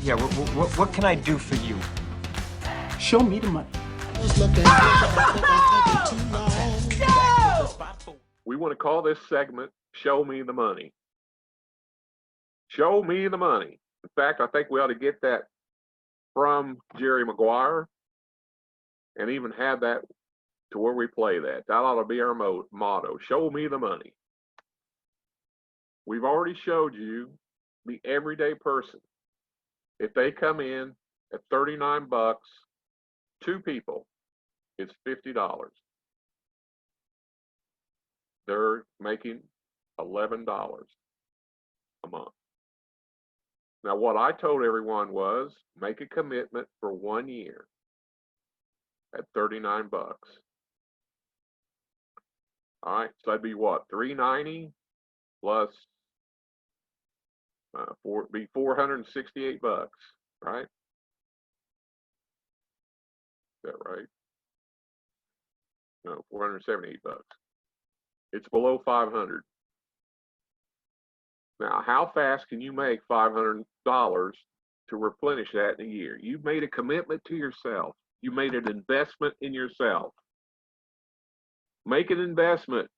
Yeah, what can I do for you? Show me the money. We want to call this segment Show Me the Money. Show me the money. In fact, I think we ought to get that from Jerry Maguire and even have that to where we play that. That ought to be our motto. Show me the money. We've already showed you the everyday person. If they come in at 39 bucks, two people, it's $50. They're making $11 a month. Now, what I told everyone was make a commitment for 1 year at 39 bucks. All right, so that'd be what, 390 plus be 468 bucks, right? Is that right? No, 478 bucks. It's below 500. Now, how fast can you make $500 to replenish that in a year? You've made a commitment to yourself. You made an investment in yourself. Make an investment.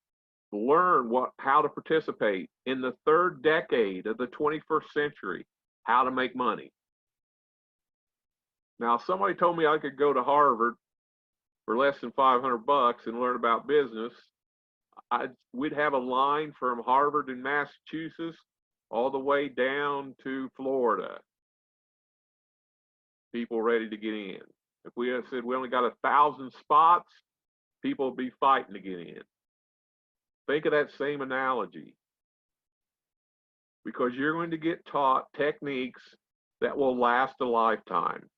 Learn how to participate in the third decade of the 21st century, how to make money. Now, if somebody told me I could go to Harvard for less than 500 bucks and learn about business, we'd have a line from Harvard in Massachusetts all the way down to Florida. People ready to get in. If we had said we only got 1,000 spots, people would be fighting to get in. Think of that same analogy, because you're going to get taught techniques that will last a lifetime.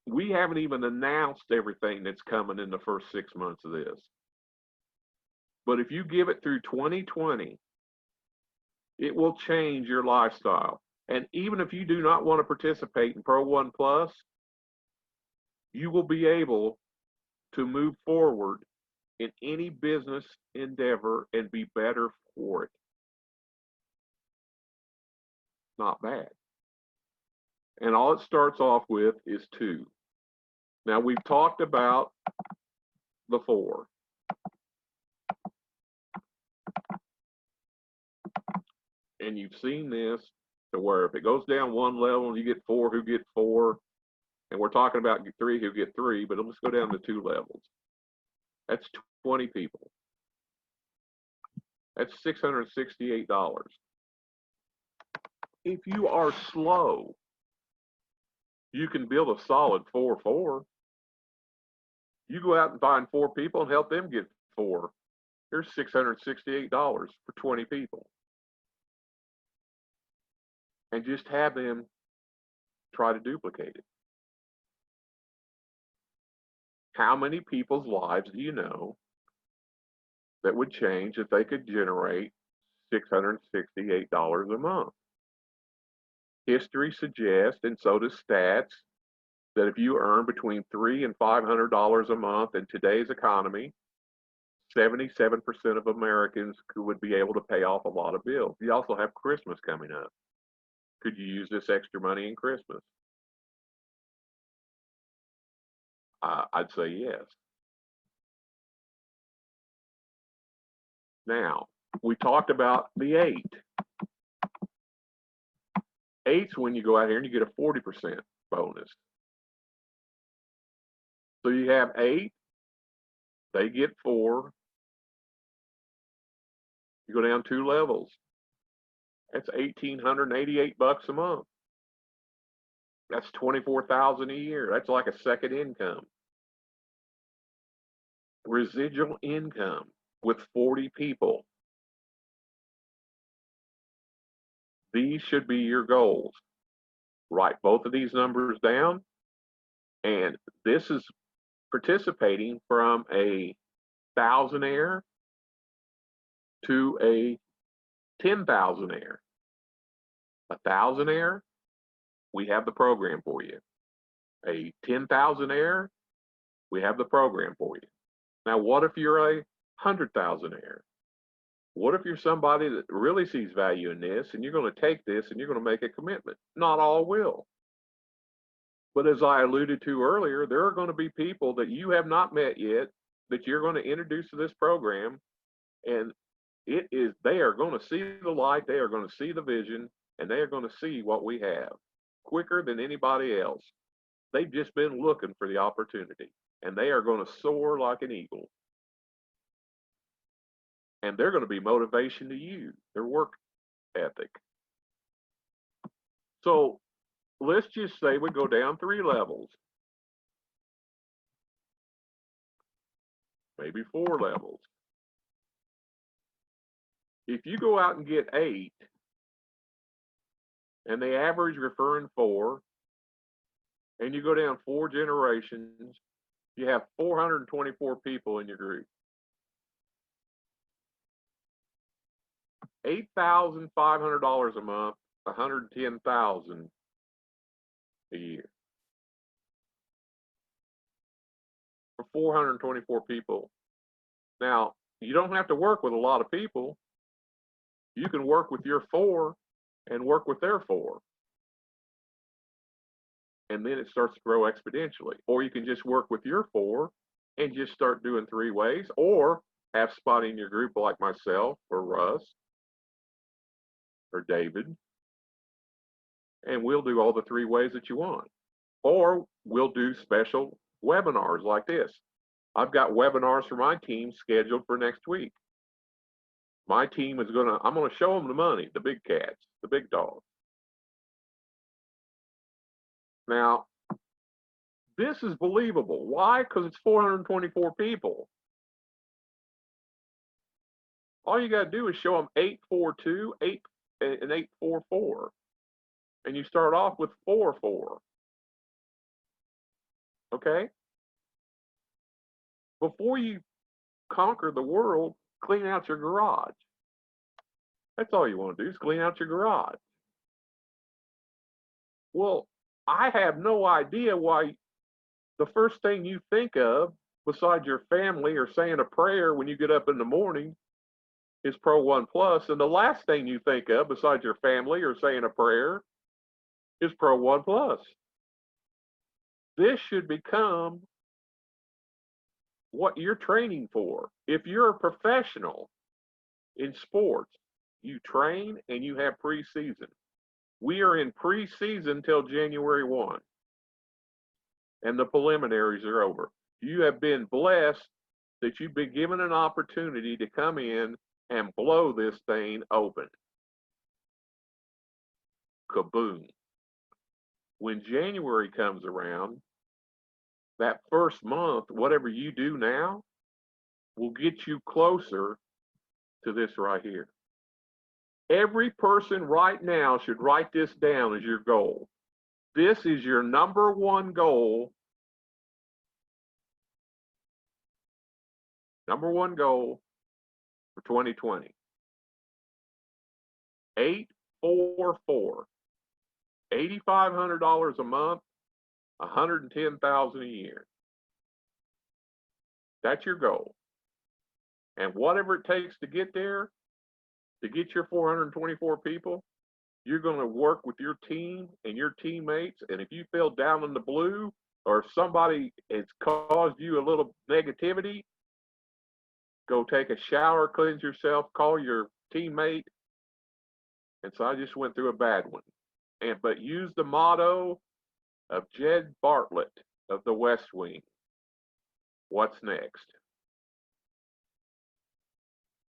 We haven't even announced everything that's coming in the first 6 months of this. But if you give it through 2020, it will change your lifestyle. And even if you do not want to participate in Pro One Plus, you will be able to move forward in any business endeavor and be better for it. Not bad. And all it starts off with is 2. Now, we've talked about the 4. And you've seen this to where if it goes down one level, you get 4 who get 4. And we're talking about 3 who get 3, but let's go down to 2 levels. That's 20 people. That's $668. If you are slow, you can build a solid 4-4. You go out and find 4 people and help them get 4. Here's $668 for 20 people. And just have them try to duplicate it. How many people's lives do you know that would change if they could generate $668 a month? History suggests, and so does stats, that if you earn between $300 and $500 a month in today's economy, 77% of Americans would be able to pay off a lot of bills. You also have Christmas coming up. Could you use this extra money in Christmas? I'd say yes. Now, we talked about the 8. 8's when you go out here and you get a 40% bonus. So you have 8, they get 4. You go down 2 levels. That's $1,888 a month. That's $24,000 a year. That's like a second income. Residual income with 40 people. These should be your goals. Write both of these numbers down. And this is participating from a thousandaire to a 10,000aire. A thousandaire, we have the program for you. A 10,000aire, we have the program for you. Now, what if you're a 100,000aire? What if you're somebody that really sees value in this and you're going to take this and you're going to make a commitment? Not all will. But as I alluded to earlier, there are going to be people that you have not met yet that you're going to introduce to this program, and they are going to see the light, they are going to see the vision, and they are going to see what we have quicker than anybody else. They've just been looking for the opportunity, and they are going to soar like an eagle. And they're going to be motivation to you, their work ethic. So let's just say we go down 3 levels, maybe 4 levels. If you go out and get 8, and the average referring 4, and you go down 4 generations, you have 424 people in your group. $8,500 a month, $110,000 a year for 424 people. Now, you don't have to work with a lot of people. You can work with your 4 and work with their 4. And then it starts to grow exponentially. Or you can just work with your 4 and just start doing 3 ways, or have somebody in your group like myself or Russ or David, and we'll do all the 3 ways that you want. Or we'll do special webinars like this. I've got webinars for my team scheduled for next week. My team is I'm gonna show them the money, the big cats, the big dogs. Now, this is believable. Why? Because it's 424 people. All you got to do is show them 842, 8 and 844, and you start off with 44. Okay? Before you conquer the world, clean out your garage. That's all you want to do is clean out your garage. Well, I have no idea why the first thing you think of, besides your family or saying a prayer when you get up in the morning, is Pro One Plus, and the last thing you think of, besides your family or saying a prayer, is Pro One Plus. This should become what you're training for. If you're a professional in sports, you train and you have preseason. We are in preseason till January 1, and the preliminaries are over. You have been blessed that you've been given an opportunity to come in and blow this thing open. Kaboom. When January comes around, that first month, whatever you do now will get you closer to this right here. Every person right now should write this down as your goal. This is your number 1 goal. Number 1 goal for 2020. 844. $8,500 a month, $110,000 a year. That's your goal. And whatever it takes to get there, to get your 424 people, you're going to work with your team and your teammates. And if you feel down in the blue, or if somebody has caused you a little negativity, go take a shower, cleanse yourself, call your teammate, and so I just went through a bad one. But use the motto of Jed Bartlett of the West Wing. What's next?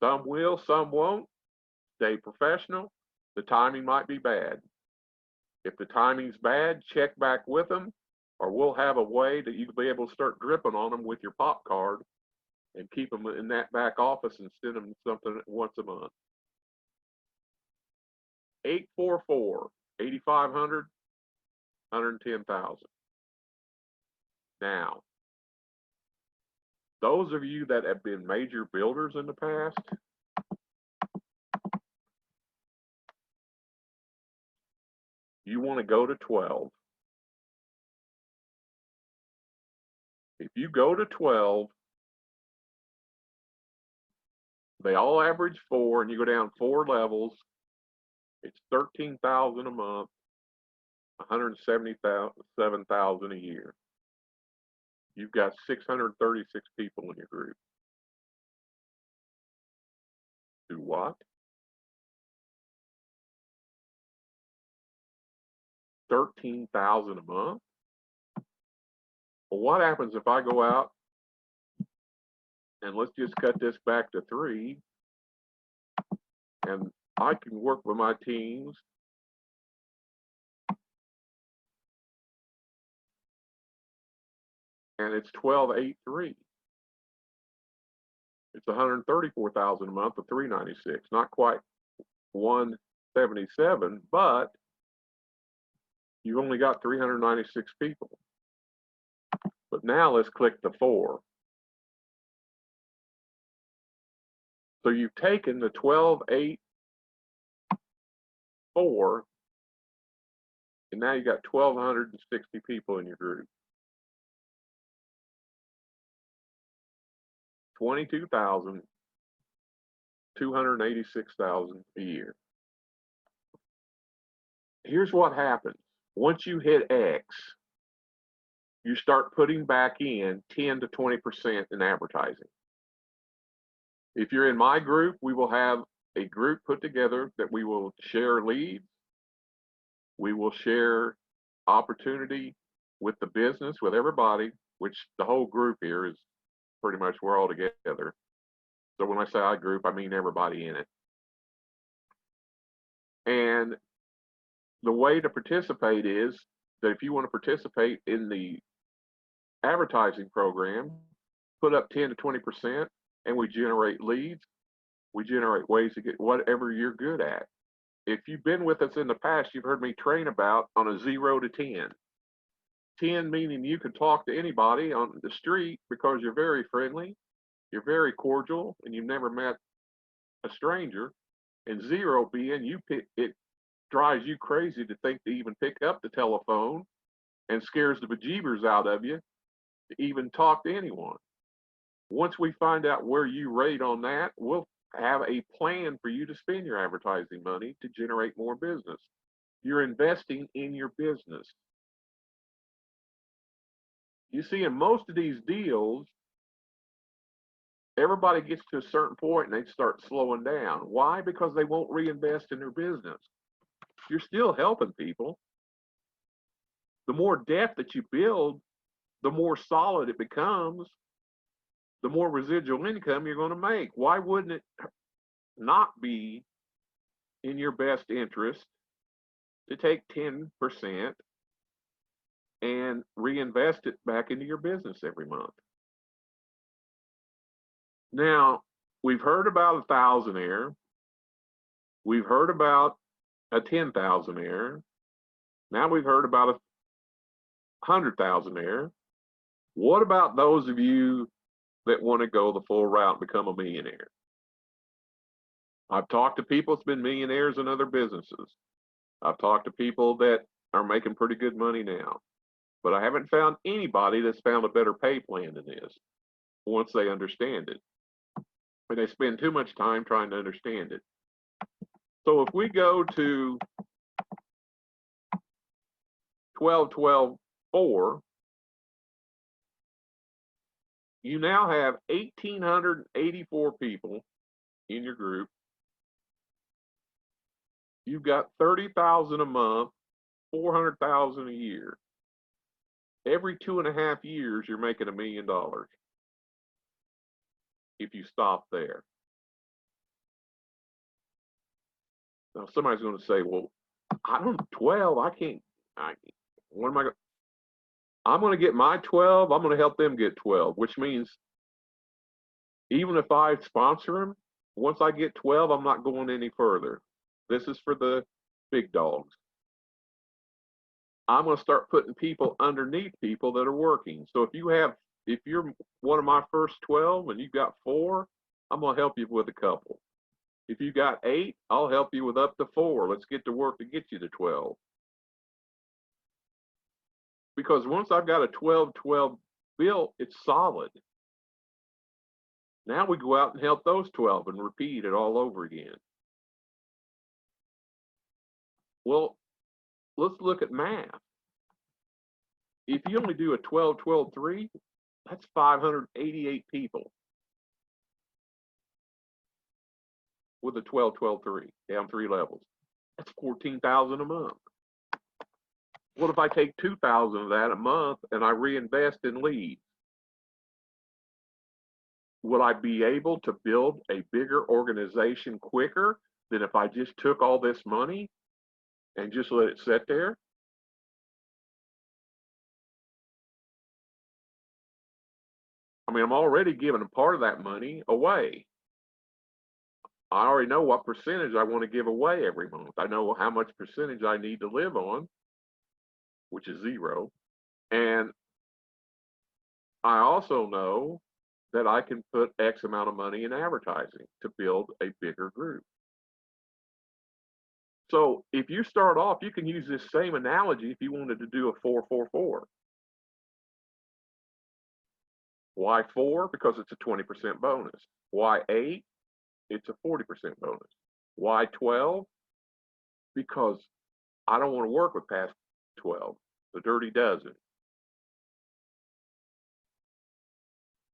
Some will, some won't. Stay professional. The timing might be bad. If the timing's bad, check back with them, or we'll have a way that you'll be able to start dripping on them with your pop card and keep them in that back office and send them something once a month. 844, 8,500, 110,000. Now, those of you that have been major builders in the past, you want to go to 12. If you go to 12, They all average 4, and you go down 4 levels. It's $13,000 a month, $177,000 a year. You've got 636 people in your group. Do what? 13,000 a month? Well, what happens if I go out and let's just cut this back to 3, and I can work with my teams and it's 12,830. It's 134,000 a month of 396, not quite 177, but you've only got 396 people. But now let's click the 4. So you've taken the 12,804, and now you got 1,260 people in your group. 22,000, 286,000 a year. Here's what happens. Once you hit X, you start putting back in 10 to 20% in advertising. If you're in my group, we will have a group put together that we will share leads. We will share opportunity with the business, with everybody, which the whole group here is pretty much we're all together. So when I say I group, I mean everybody in it. And the way to participate is that if you want to participate in the advertising program, put up 10 to 20%, and we generate leads. We generate ways to get whatever you're good at. If you've been with us in the past, you've heard me train about on a 0 to 10. 10 meaning you can talk to anybody on the street because you're very friendly, you're very cordial, and you've never met a stranger. And 0 being it drives you crazy to think to even pick up the telephone and scares the bejeebers out of you to even talk to anyone. Once we find out where you rate on that, we'll have a plan for you to spend your advertising money to generate more business. You're investing in your business. You see, in most of these deals, everybody gets to a certain point and they start slowing down. Why? Because they won't reinvest in their business. You're still helping people. The more depth that you build, the more solid it becomes, the more residual income you're going to make. Why wouldn't it not be in your best interest to take 10% and reinvest it back into your business every month? Now, we've heard about a thousandaire. We've heard about a 10,000aire. Now we've heard about a 100,000aire. What about those of you that want to go the full route and become a millionaire? I've talked to people that's been millionaires in other businesses. I've talked to people that are making pretty good money now, but I haven't found anybody that's found a better pay plan than this once they understand it. But they spend too much time trying to understand it. So if we go to 12-12-4, you now have 1,884 people in your group. You've got 30,000 a month, 400,000 a year. Every 2.5 years, you're making $1 million. If you stop there. Now somebody's going to say, well, I don't 12, I can't, what am I going to, I'm going to get my 12, I'm going to help them get 12, which means even if I sponsor them, once I get 12, I'm not going any further. This is for the big dogs. I'm going to start putting people underneath people that are working. So if you're one of my first 12 and you've got 4, I'm going to help you with a couple. If you got 8, I'll help you with up to 4. Let's get to work to get you to 12. Because once I've got a 12-12 built, it's solid. Now we go out and help those 12 and repeat it all over again. Well, let's look at math. If you only do a 12, 12, 3, that's 588 people with a 12, 12, 3, down 3 levels. That's 14,000 a month. What if I take 2,000 of that a month and I reinvest in leads? Would I be able to build a bigger organization quicker than if I just took all this money and just let it sit there? I mean, I'm already giving a part of that money away. I already know what percentage I want to give away every month. I know how much percentage I need to live on, which is 0. And I also know that I can put X amount of money in advertising to build a bigger group. So if you start off, you can use this same analogy if you wanted to do a 4-4-4. Why 4? Because it's a 20% bonus. Why 8? It's a 40% bonus. Why 12? Because I don't want to work with past 12, the dirty dozen.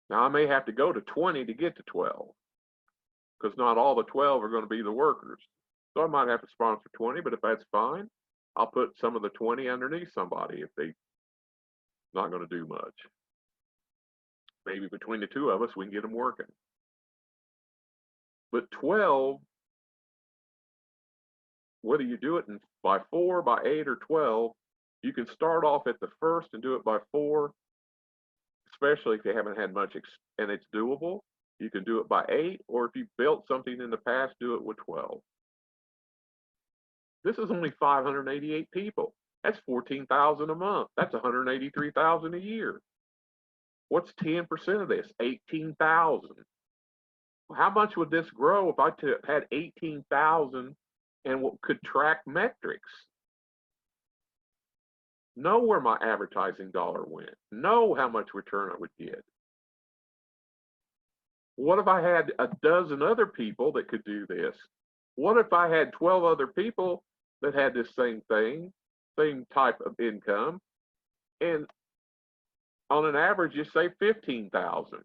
Now I may have to go to 20 to get to 12, because not all the 12 are going to be the workers. So I might have to sponsor 20, but if that's fine, I'll put some of the 20 underneath somebody if they're not going to do much. Maybe between the two of us, we can get them working. But 12, whether you do it by 4, by 8, or 12, you can start off at the first and do it by 4, especially if you haven't had much and it's doable. You can do it by 8, or if you built something in the past, do it with 12. This is only 588 people. That's 14,000 a month. That's 183,000 a year. What's 10% of this? 18,000. How much would this grow if I had 18,000 and could track metrics? Know where my advertising dollar went. Know how much return I would get. What if I had a dozen other people that could do this? What if I had 12 other people that had this same thing, same type of income, and on an average, you say 15,000.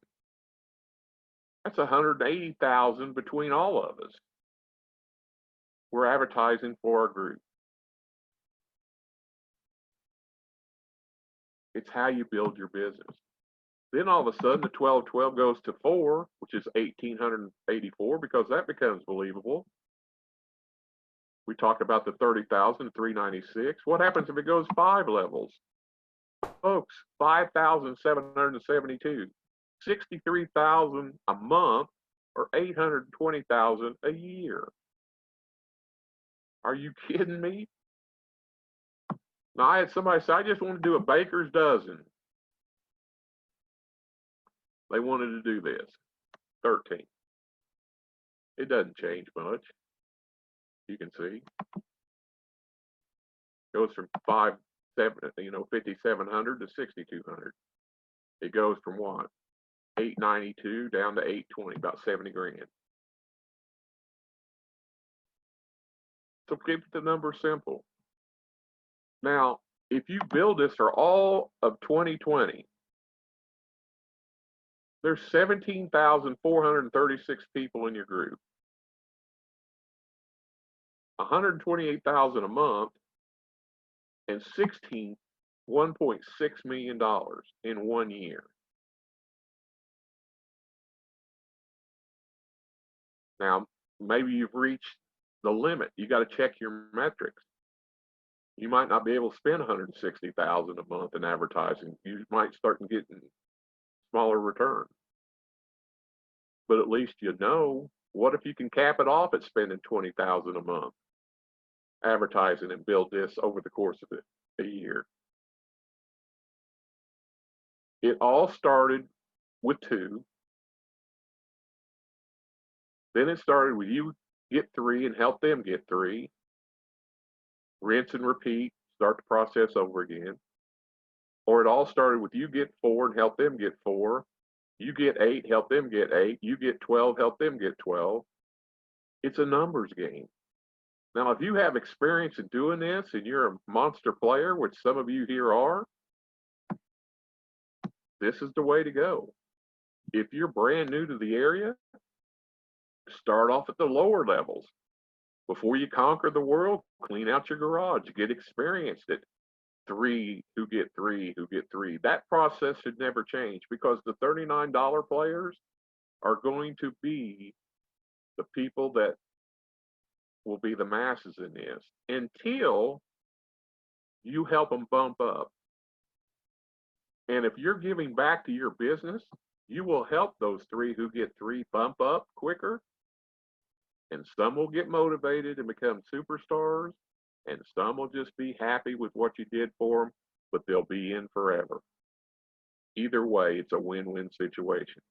That's 180,000 between all of us. We're advertising for our group. It's how you build your business. Then all of a sudden, the 12-12 goes to 4, which is 1,884, because that becomes believable. We talked about the 30,000, 396. What happens if it goes 5 levels? Folks, 5,772, 63,000 a month, or 820,000 a year. Are you kidding me? Now, I had somebody say, I just want to do a baker's dozen. They wanted to do this, 13. It doesn't change much. You can see. It goes from 5,700 to 6,200. It goes from what? 892 down to 820, about 70 grand. So keep the number simple. Now, if you build this for all of 2020, there's 17,436 people in your group. 128,000 a month, and $1.6 million in 1 year. Now, maybe you've reached the limit. You got to check your metrics. You might not be able to spend 160,000 a month in advertising. You might start getting smaller returns. But at least you know, what if you can cap it off at spending 20,000 a month advertising and build this over the course of a year? It all started with 2. Then it started with you get 3 and help them get 3. Rinse and repeat, start the process over again. Or it all started with you get 4 and help them get 4. You get 8, help them get 8. You get 12, help them get 12. It's a numbers game. Now, if you have experience in doing this and you're a monster player, which some of you here are, this is the way to go. If you're brand new to the area, start off at the lower levels. Before you conquer the world, clean out your garage, get experienced at 3 who get 3 who get 3. That process should never change, because the $39 players are going to be the people that will be the masses in this until you help them bump up. And if you're giving back to your business, you will help those 3 who get 3 bump up quicker. And some will get motivated and become superstars, and some will just be happy with what you did for them, but they'll be in forever. Either way, it's a win-win situation.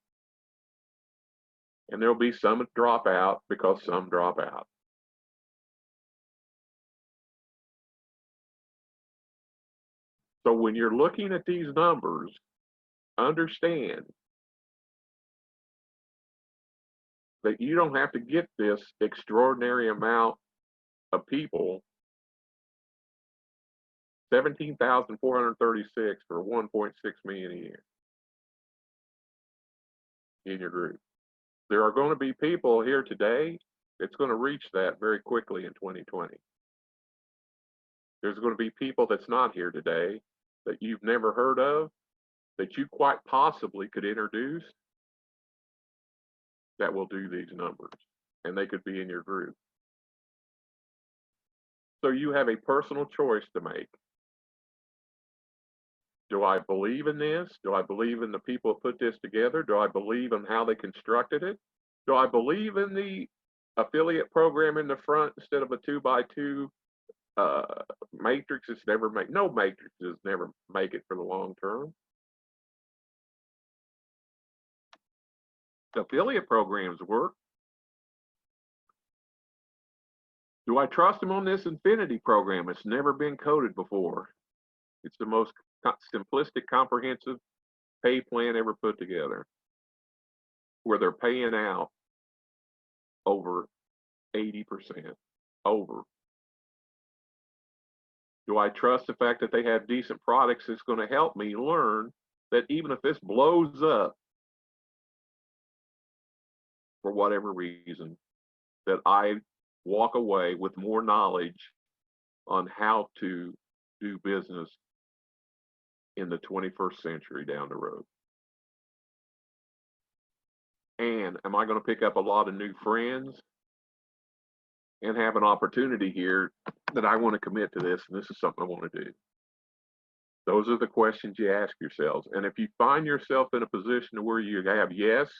And there'll be some that drop out because some drop out. So when you're looking at these numbers, understand that you don't have to get this extraordinary amount of people, 17,436 for 1.6 million a year in your group. There are going to be people here today that's going to reach that very quickly in 2020. There's going to be people that's not here today that you've never heard of, that you quite possibly could introduce, that will do these numbers, and they could be in your group. So you have a personal choice to make. Do I believe in this? Do I believe in the people that put this together? Do I believe in how they constructed it? Do I believe in the affiliate program in the front instead of a 2x2 matrix? No matrices never make it for the long term. The affiliate programs work. Do I trust them on this Infinity program? It's never been coded before. It's the most simplistic, comprehensive pay plan ever put together, where they're paying out over 80%. Over. Do I trust the fact that they have decent products that's going to help me learn that even if this blows up for whatever reason, that I walk away with more knowledge on how to do business in the 21st century down the road? And am I going to pick up a lot of new friends and have an opportunity here that I want to commit to this, and this is something I want to do? Those are the questions you ask yourselves. And if you find yourself in a position where you have yes,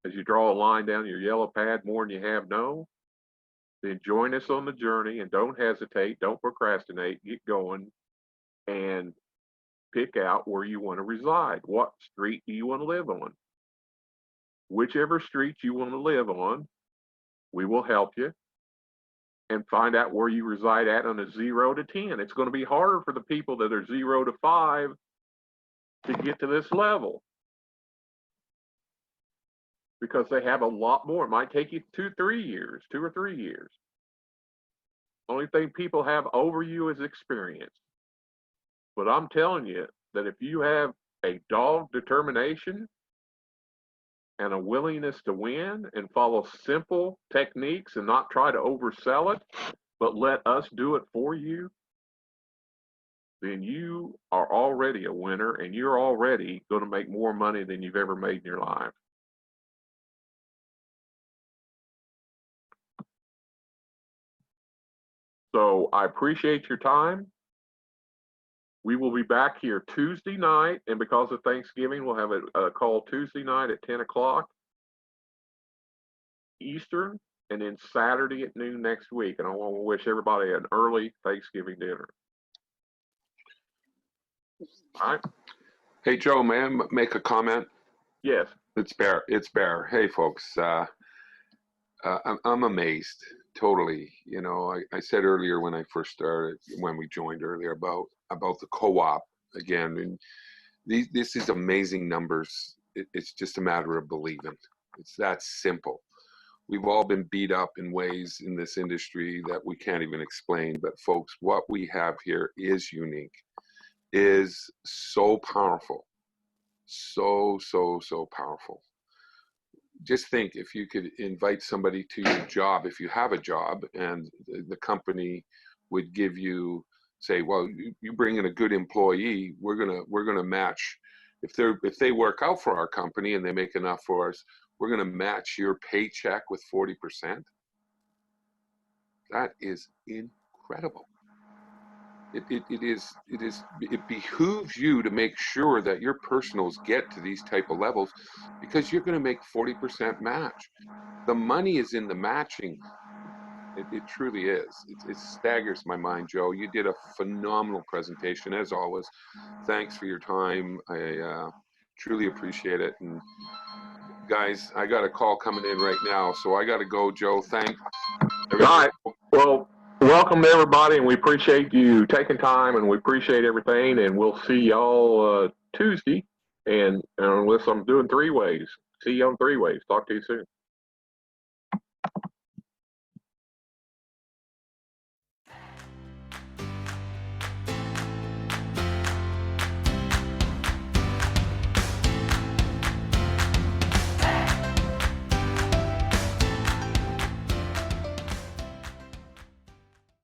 as you draw a line down your yellow pad more than you have no, then join us on the journey and don't hesitate, don't procrastinate, get going and pick out where you want to reside. What street do you want to live on? Whichever street you want to live on, we will help you and find out where you reside at on a 0 to 10. It's going to be harder for the people that are 0 to 5 to get to this level, because they have a lot more. It might take you 2 or 3 years. Only thing people have over you is experience. But I'm telling you that if you have a dogged determination and a willingness to win and follow simple techniques and not try to oversell it, but let us do it for you, then you are already a winner, and you're already going to make more money than you've ever made in your life. So I appreciate your time. We will be back here Tuesday night, and because of Thanksgiving, we'll have a call Tuesday night at 10 o'clock Eastern, and then Saturday at noon next week. And I want to wish everybody an early Thanksgiving dinner. All right. Hey, Joe, may I make a comment? Yes. It's Bear. Hey, folks. I'm amazed, totally. You know, I said earlier when we joined earlier about the co-op again, and this is amazing numbers it's just a matter of believing. It's that simple. We've all been beat up in ways in this industry that we can't even explain. But folks, what we have here is unique, is so powerful, so powerful. Just think if you could invite somebody to your job, if you have a job, and the company would give you, say, well, you bring in a good employee, we're gonna match. If they work out for our company and they make enough for us, we're gonna match your paycheck with 40%. That is incredible. It behooves you to make sure that your personals get to these type of levels, because you're going to make 40% match. The money is in the matching. It truly is. It staggers my mind, Joe. You did a phenomenal presentation as always. Thanks for your time. I truly appreciate it. And guys, I got a call coming in right now, so I got to go, Joe. Thanks. All right. Well, welcome to everybody, and we appreciate you taking time, and we appreciate everything, and we'll see y'all Tuesday. And unless I'm doing three ways, see you on three ways. Talk to you soon.